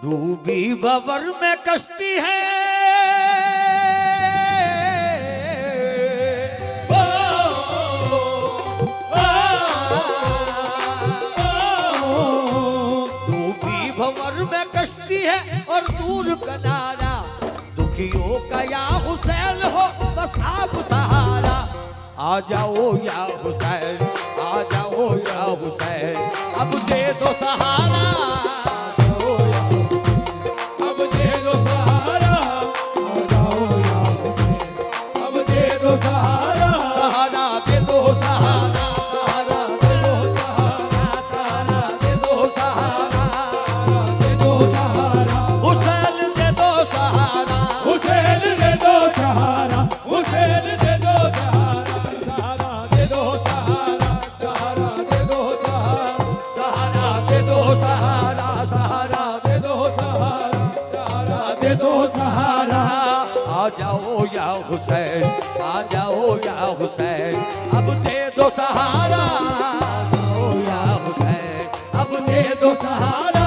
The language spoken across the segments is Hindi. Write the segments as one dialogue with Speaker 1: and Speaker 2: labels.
Speaker 1: डूबी भंवर में कश्ती है, डूबी भंवर में कश्ती है और दूर किनारा, दुखियों का या हुसैन हो बस आप सहारा। आ जाओ या हुसैन, आ जाओ या हुसैन, अब दे दो सहारा,
Speaker 2: अब दे दो सहारा, आ जाओ या हुसैन, अब दे दो सहारा,
Speaker 1: सहारा दे दो सहारा, सहारा दे दो सहारा, सहारा दे दो सहारा,
Speaker 2: दे दो सहारा,
Speaker 1: हुसैन दे दो सहारा,
Speaker 2: हुसैन दे दो सहारा, हुसैन दे दो सहारा, सहारा दे दो सहारा, सहारा दे दो सहारा,
Speaker 1: सहारा दे दो सहारा, सहारा
Speaker 2: दे दो सहारा, सहारा
Speaker 1: दे दो सहारा। आ जाओ या हुसैन, आ जाओ या हुसैन, अब दे दो सहारा, आ जाओ या हुसैन, अब दे दो सहारा,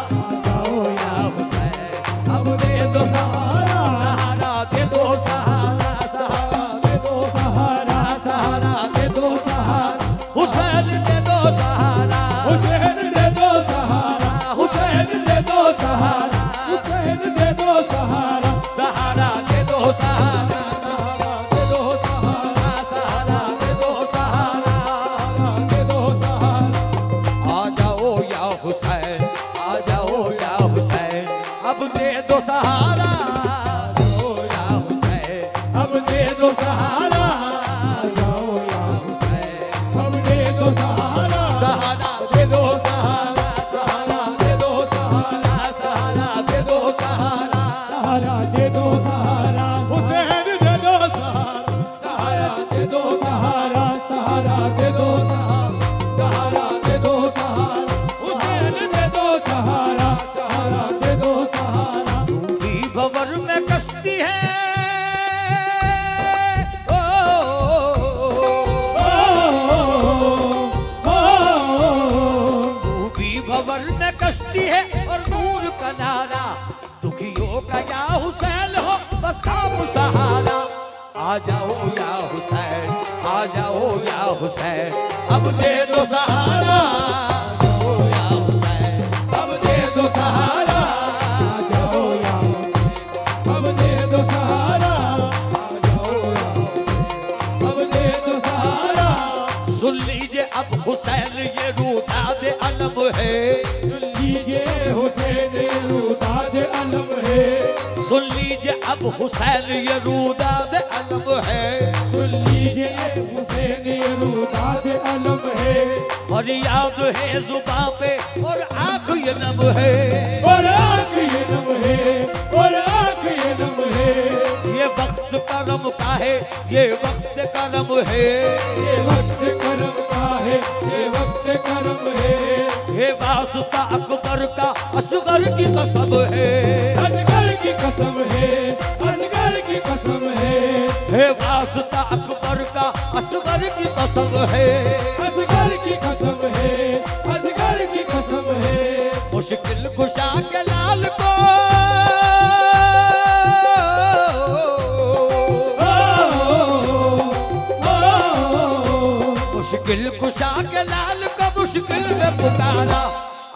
Speaker 1: आ जाओ या हुसैन, अब दे दो सहारा, सहारा दे दो सहारा, सहारा
Speaker 2: दे दो सहारा,
Speaker 1: सहारा दे दो सहारा, हुसैन दे दो सहारा,
Speaker 2: हुसैन दे दो सहारा,
Speaker 1: हुसैन दे दो सहारा,
Speaker 2: हुसैन दे दो सहारा,
Speaker 1: सहारा दे दो सहारा,
Speaker 2: दे दो सहारा,
Speaker 1: सहारा दे दो सहारा।
Speaker 2: दे दो सहारा,
Speaker 1: आ जाओ या हुसैन, आ जाओ या हुसैन, अब दे दो सहारा, आ जाओ या हुसैन, अब दे दो सहारा, आ जाओ या हुसैन,
Speaker 2: अब दे दो सहारा,
Speaker 1: सहारा दे दो सहारा, सहारा दे दो सहारा, सहारा दे दो सहारा,
Speaker 2: सहारा दे दो सहारा, हुसैन दे दो सहारा, सहारा दे दो सहारा, सहारा दे दो सहारा, सहारा दे दो सहारा, हुसैन दे दो सहारा, सहारा दे दो सहारा,
Speaker 1: डूबी भंवर में कश्ती है, ओ, डूबी भंवर में कश्ती है और दूर किनारा, दुखियों का या हुसैन हो बस आप सहारा। आ जाओ या हुसैन, आ जाओ या हुसैन, अब दे दो सहारा, आ जाओ या हुसैन, अब दे दो सहारा,
Speaker 2: आ जाओ या हुसैन, अब दे दो सहारा, आ जाओ या हुसैन, अब दे दो सहारा,
Speaker 1: सुन लीजिए अब हुसैन ये रूदाद अलम है,
Speaker 2: सुन लीजिए हुसैन रूदाद अलम है,
Speaker 1: सुन लीजिए अब हुसैन ये रूदाद अलम है,
Speaker 2: सुन लीजिए हुसैन रूदाद अलम है,
Speaker 1: फरियाद है जुबां पे और आंख ये नम है,
Speaker 2: और आँख ये नम है, और आँख ये नम है,
Speaker 1: ये वक्त करम का है, ये वक्त करम है,
Speaker 2: ये वक्त करम का है, ये वक्त करम है,
Speaker 1: ये वास्ता अकबर का असगर की कसम है,
Speaker 2: अजगर की कसम है, अजगर की कसम है,
Speaker 1: हे वास्ता अकबर का असगर की कसम है,
Speaker 2: अजगर की कसम है, अजगर की कसम है,
Speaker 1: मुश्किल कुशा के लाल को, मुश्किल कुशा के लाल को मुश्किल में पुकारा।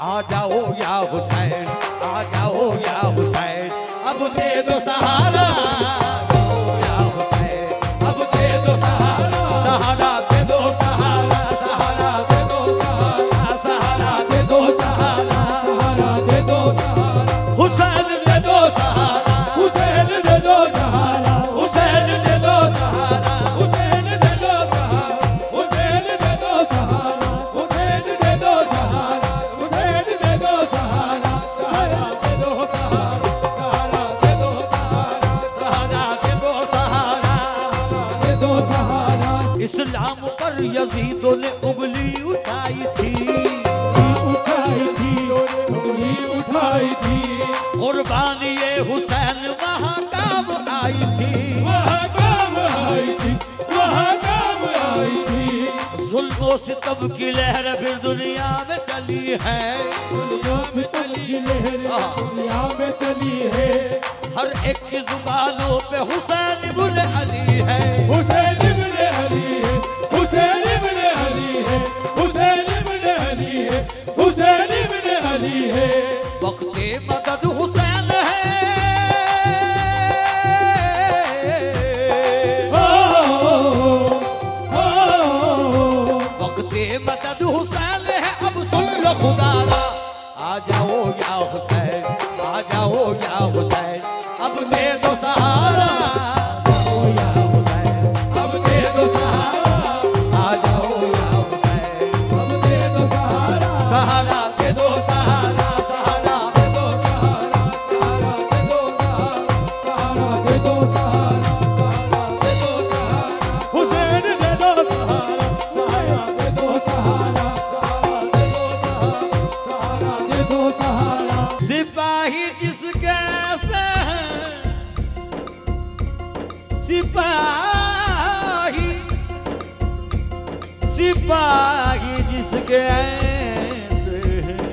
Speaker 1: आ जाओ या हुसैन, आ जाओ या हुसैन, अब दे दो सहारा, आ जाओ या हुसैन, अब दे दो सहारा, सहारा दे दो सहारा, सहारा दे दो सहारा, सहारा दे दो सहारा,
Speaker 2: सहारा दे दो सहारा,
Speaker 1: हुसैन दे दो सहारा,
Speaker 2: हुसैन दे दो सहारा,
Speaker 1: हुसैन दे दो सहारा,
Speaker 2: हुसैन दे दो सहारा, हुसैन दे दो सहारा, हुसैन दे दो सहारा, हुसैन दे दो सहारा, सहारा दे दो सहारा, सहारा दे दो सहारा,
Speaker 1: सहारा दे दो सहारा।
Speaker 2: दे दो सहारा,
Speaker 1: इस्लाम पर यजीदों ने उंगली उठाई थी,
Speaker 2: उठाई थी, उंगली उठाई थी,
Speaker 1: कुर्बानी ये हुसैन वहाँ काम आई थी,
Speaker 2: वहाँ काम आई थी, वहाँ काम आई थी,
Speaker 1: जुल्म सितम की लहर फिर दुनिया में चली है,
Speaker 2: दुनिया में चली लहर, दुनिया दुनिया में चली है।
Speaker 1: हर एक की जुबानों पे हुसैन इब्न अली है।
Speaker 2: हुसैन इब्न अली है, हुसैन इब्न अली है, हुसैन इब्न अली है, हुसैन इब्न अली है।
Speaker 1: वक्ते मदद हुसैन है। वक्ते मदद हुसैन है। अब सुन लो खुदारा, आ जाओ या हुसैन, आ जाओ या हुसैन, अब दे दो सहारा। ओ या हुसैन, अब दे दो सहारा। आ जाओ या हुसैन,
Speaker 2: अब दे दो सहारा,
Speaker 1: सहारा दे दो सहारा, सहारा
Speaker 2: दे दो सहारा, सहारा दे दो सहारा, सहारा दे दो सहारा, सहारा दे दो सहारा। हुसैन दे दो सहारा, सहारा दे दो सहारा, सहारा दे दो सहारा, सहारा दे दो सहारा।
Speaker 1: सिपाही जिसके से हैं, सिपाही सिपाही जिसके ऐसे हैं,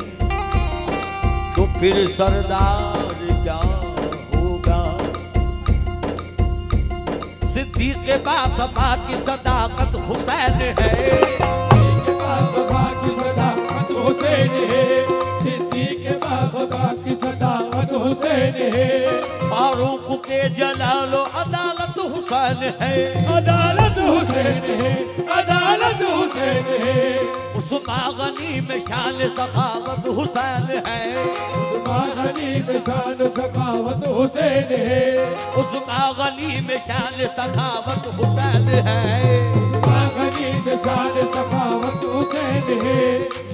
Speaker 1: तो फिर सरदार क्या होगा। सिद्दीक़ बासबा की सदाकत हुसैन है।
Speaker 2: के बासबा की सदाकत हुसैन है, सिद्दीक़ बासबा की सदाकत हुसैन है।
Speaker 1: फारूक के जलालो अदालत हुसैन है।
Speaker 2: अदालत हुसैन है, अदालत हुसैन है।
Speaker 1: उस्मान गनी में शान सखावत हुसैन है।
Speaker 2: उस्मान गनी में शान सखावत हुसैन है।
Speaker 1: उस्मान गनी में शान सखावत हुसैन है।
Speaker 2: उस्मान गनी में शान सखावत हुसैन है।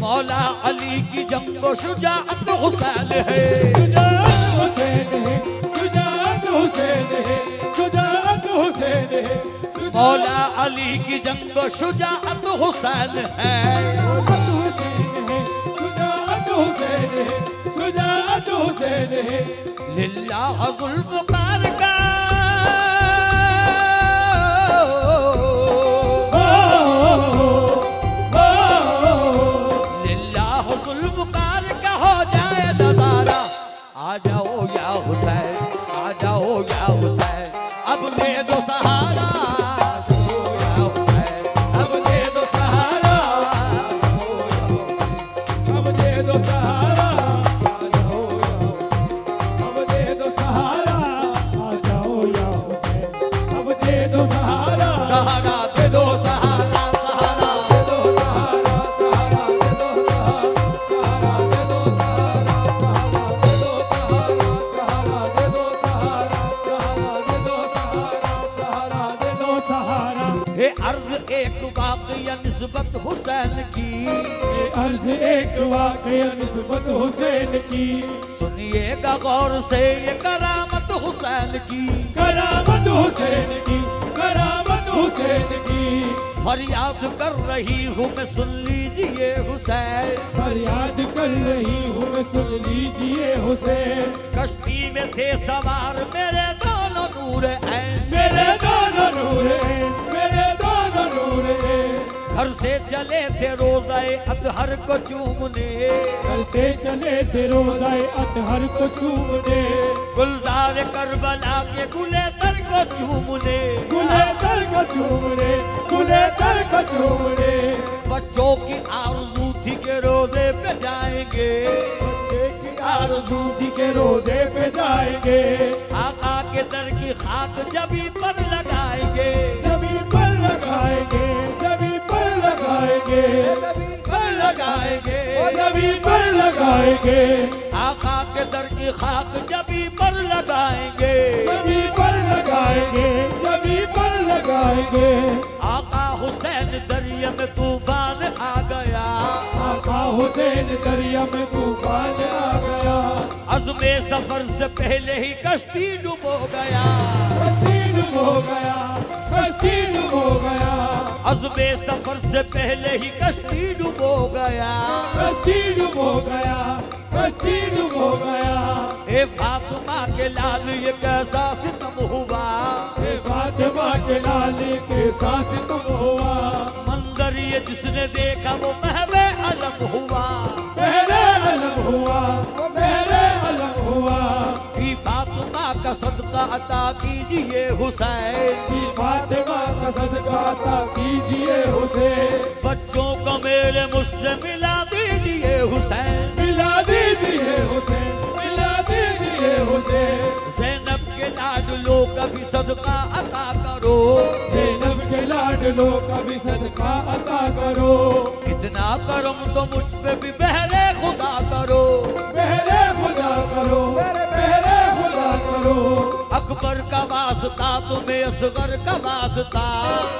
Speaker 1: मौला अली की जंगो शुजाअत हुसैन है।
Speaker 2: शुजाअत हुसैन है, शुजाअत हुसैन है, शुजाअत हुसैन है।
Speaker 1: मौला अली की जंगो शुजाअत हुसैन है।
Speaker 2: शुजाअत हुसैन है, शुजाअत हुसैन है, शुजाअत हुसैन है।
Speaker 1: लिल्लाह जुल्फ़कार का लिल्लाह जुल्फ़कार का हो जाए नज़ारा। आ जाओ या हुसैन, आ जाओ या हुसैन, अब दे दो सहारा। अब दे दो सहारा।
Speaker 2: अब दे दो सहारा, अब दे दो सहारा, आ जाओ या हुसैन, अब दे दो सहारा,
Speaker 1: सहारा दे दो सहारा, सहारा
Speaker 2: दे दो सहारा, सहारा दे दो सहारा, सहारा दे दो सहारा, सहारा दे दो सहारा, सहारा दे दो सहारा, सहारा दे दो सहारा, सहारा दे दो सहारा।
Speaker 1: हे अर्ज एक वाक़या निस्बत हुसैन की,
Speaker 2: ये अर्ज एक वाक़या निस्बत हुसैन की।
Speaker 1: सुनिएगा गौर से ये करामत हुसैन की।
Speaker 2: करामत हुसैन की, करामत हुसैन की।
Speaker 1: फरियाद कर रही हूँ मैं, सुन लीजिए हुसैन।
Speaker 2: फरियाद कर रही हूँ मैं, सुन लीजिए हुसैन।
Speaker 1: कश्ती में थे सवार मेरे दोनों नूर ऐन।
Speaker 2: मेरे दोनों नूर हैं, मेरे दोनों नूर हैं।
Speaker 1: घर से चले थे रोज़ाए अतहर को चूमने।
Speaker 2: घर से चले थे रोज़ाए अतहर को चूमने।
Speaker 1: गुलजार करबला के गुले तर को चूमने।
Speaker 2: गुले तर को चूमने, गुले तर को चूमने।
Speaker 1: बच्चों की आरज़ू थी के रोज़े पे जाएंगे।
Speaker 2: आरज़ू थी के रोज़े पे जाएंगे।
Speaker 1: आका के दर की खाक जबी पर लगाएंगे।
Speaker 2: जबी पर लगाएंगे, जबी पर लगाएंगे,
Speaker 1: पर लगाएंगे।
Speaker 2: जबी पर लगाएंगे।
Speaker 1: आका के दर की खाक जबी पर लगाएंगे।
Speaker 2: जबी पर लगाएंगे, जबी पर लगाएंगे।
Speaker 1: आका हुसैन दरिया में तूफान आ गया।
Speaker 2: आका हुसैन दरिया में तूफान आ गया।
Speaker 1: अज़्मे सफर से पहले ही कश्ती डूबो गया।
Speaker 2: कश्ती डूबो गया, कश्ती डूबो गया।
Speaker 1: अज़्मे सफर से पहले ही कश्ती डूबो गया।
Speaker 2: कश्ती डूबो गया, कश्ती डूबो गया।
Speaker 1: ए फातिमा के लाल ये कैसा सितम हुआ।
Speaker 2: ए फातिमा के लाल के साथ तुम हुआ।
Speaker 1: मंजर ये जिसने देखा वो महवे अलम हुआ।
Speaker 2: मेरे अलम हुआ, मेरे अलम हुआ।
Speaker 1: का सदका अता कीजिए हुसैन,
Speaker 2: की फातिमा का सदका अता कीजिए हुसैन,
Speaker 1: बच्चों को मेरे मुझसे मिला दीजिए हुसैन,
Speaker 2: मिला दीजिए हुसैन, मिला दीजिए हुसैन,
Speaker 1: ज़ैनब के लाडलो कभी सदका अता करो,
Speaker 2: ज़ैनब के लाडलो कभी सदका अता करो,
Speaker 1: इतना करम तो मुझ पे भी बहरे खुदा करो,
Speaker 2: बहरे खुदा करो, बहरे खुदा करो,
Speaker 1: अकबर का वास्ता तुम्हें असगर का वास्ता,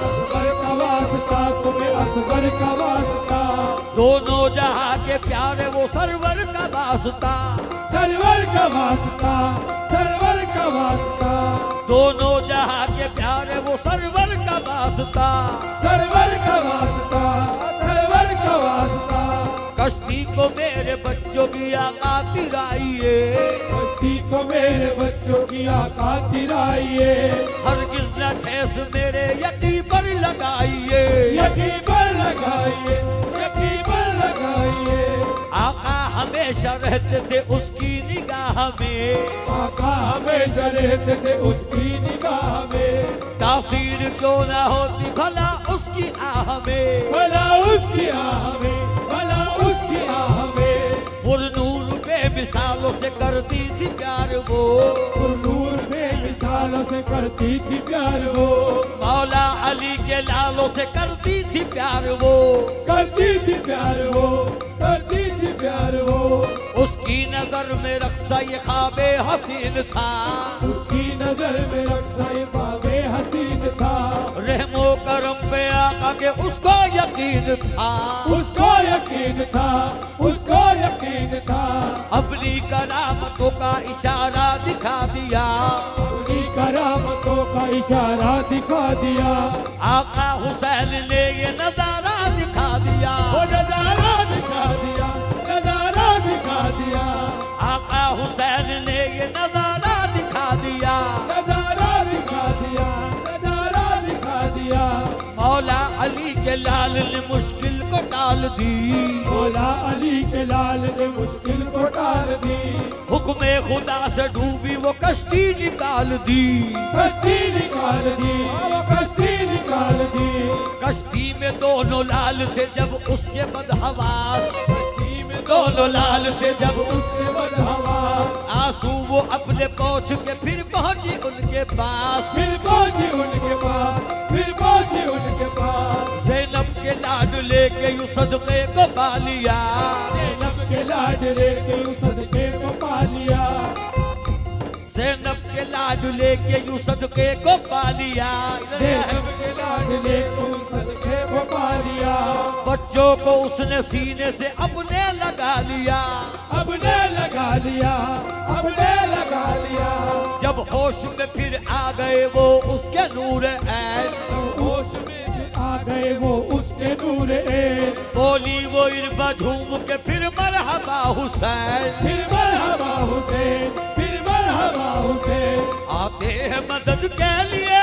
Speaker 2: अकबर का वास्ता तुम्हें असगर का वास्ता,
Speaker 1: दोनों जहां के प्यारे वो सरवर का वास्ता,
Speaker 2: सरवर का वास्ता, सरवर का वास्ता,
Speaker 1: दोनों जहां के प्यारे वो सरवर का वास्ता,
Speaker 2: सरवर का वास्ता, सरवर का वास्ता,
Speaker 1: कश्ती को मेरे बच्चों की आका तिराइए,
Speaker 2: कश्ती को मेरे बच्चों की आका तिराइए,
Speaker 1: हरगिज़ न ठेस मेरे यकी पर लगाइए,
Speaker 2: यकीन पर लगाइए, यकीन पर लगाइए,
Speaker 1: आका हमेशा रहते थे उसकी निगाह में,
Speaker 2: आका हमेशा रहते थे उसकी निगाह में,
Speaker 1: तासीर क्यों ना होती भला उसकी आह में,
Speaker 2: भला उसकी आह में, भला उसकी आह में,
Speaker 1: पुरनूर बेमिसालों से करती थी प्यार वो,
Speaker 2: नूर बेमिसालों से करती थी प्यार वो,
Speaker 1: मौला अली के लालों से करती थी प्यार वो,
Speaker 2: करती थी प्यार वो, करती थी प्यार वो,
Speaker 1: उसकी नजर में रक्सा ये ख्वाबे हसीन था,
Speaker 2: उसकी नजर में रक्षा ये ख्वाबे हसीन था,
Speaker 1: रहमो करम पे आका के उसको यकीन था,
Speaker 2: उसको यकीन था, उसको यकीन था,
Speaker 1: अपनी करामतों का इशारा दिखा दिया,
Speaker 2: अपनी करामतों का इशारा दिखा दिया,
Speaker 1: आका हुसैन ने ये नजारा दिखा दिया,
Speaker 2: वो नजारा दिखा दिया, नजारा दिखा दिया,
Speaker 1: आका हुसैन ने ये नजारा दिखा दिया,
Speaker 2: नजारा दिखा दिया, नजारा दिखा दिया,
Speaker 1: मौला अली के लाल ने मुश्किल को टाल दी,
Speaker 2: मौला अली के लाल ने मुश्किल को टाल दी,
Speaker 1: हुक्मे खुदा से डूबी वो कश्ती निकाल दी,
Speaker 2: कश्ती निकाल दी, कश्ती निकाल दी,
Speaker 1: कश्ती में दोनों लाल थे जब उसके बदहवास,
Speaker 2: कश्ती में
Speaker 1: दोनों लाल थे जब
Speaker 2: उसके बदहवा,
Speaker 1: आंसू वो अपने पहुंच के फिर पहुंची उनके पास,
Speaker 2: फिर पहुंची उनके पास, फिर पहुंची उनके पास,
Speaker 1: ज़ैनब के लाड लेके यूं सदके को पा लिया,
Speaker 2: ज़ैनब के लाड लेके उस सदके को पा लिया,
Speaker 1: ज़ैनब के लाड लेके यूं सदके को पा लिया,
Speaker 2: ज़ैनब के लाड लेके उस सदके को पा लिया,
Speaker 1: बच्चों को उसने सीने से अपने लगा लिया,
Speaker 2: अपने लगा लिया, अपने लगा लिया,
Speaker 1: जब होश में फिर आ गए वो उसके नूर ऐन,
Speaker 2: तो होश में फिर आ गए वो उसके नूर ऐन,
Speaker 1: बोली वो इर्बा झूम के फिर मरहबा हुसैन,
Speaker 2: फिर मरहबा हुसैन, फिर मरहबा हुसैन,
Speaker 1: आते हैं मदद के लिए,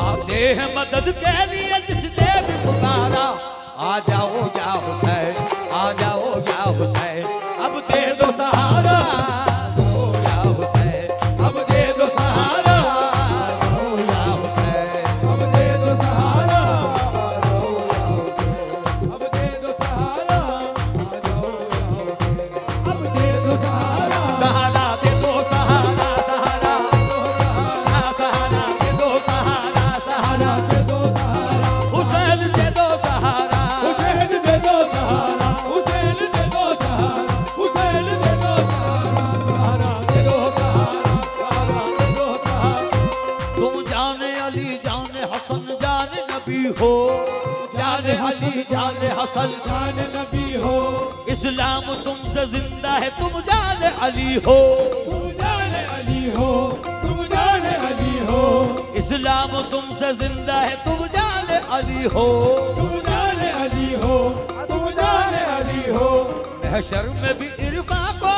Speaker 1: आते हैं मदद के लिए जिसने भी पुकारा, आ जाओ या हुसैन, आ जाओ या हुसैन, अब दे दो सहारा, आ जाओ या हुसैन, अब दे दो सहारा, आ जाओ या हुसैन,
Speaker 2: अब दे दो सहारा, अब दे दो सहारा, अब दे दो सहारा,
Speaker 1: सहारा दे दो सहारा, सहारा, सहारा दे दो सहारा, सहारा
Speaker 2: दे दो सहारा,
Speaker 1: हुसैन दे दो सहारा,
Speaker 2: हुसैन दे दो सहारा, हुसैन दे दो सहारा, हुसैन दे दो सहारा, सहारा दे दो सहारा, सहारा दे दो सहारा,
Speaker 1: तुम जाने अली जाने हसन जाने नबी हो, जाने अली जाने हसन,
Speaker 2: जान नबी हो,
Speaker 1: इस्लाम तुमसे जिंदा है तुम जाने अली हो,
Speaker 2: तुम जाने अली हो, तुम जाने अली हो,
Speaker 1: इस्लाम तुमसे जिंदा है तुम जाने अली हो,
Speaker 2: तुम जाने अली हो, तुम जाने अली हो,
Speaker 1: महशर में भी इरफा को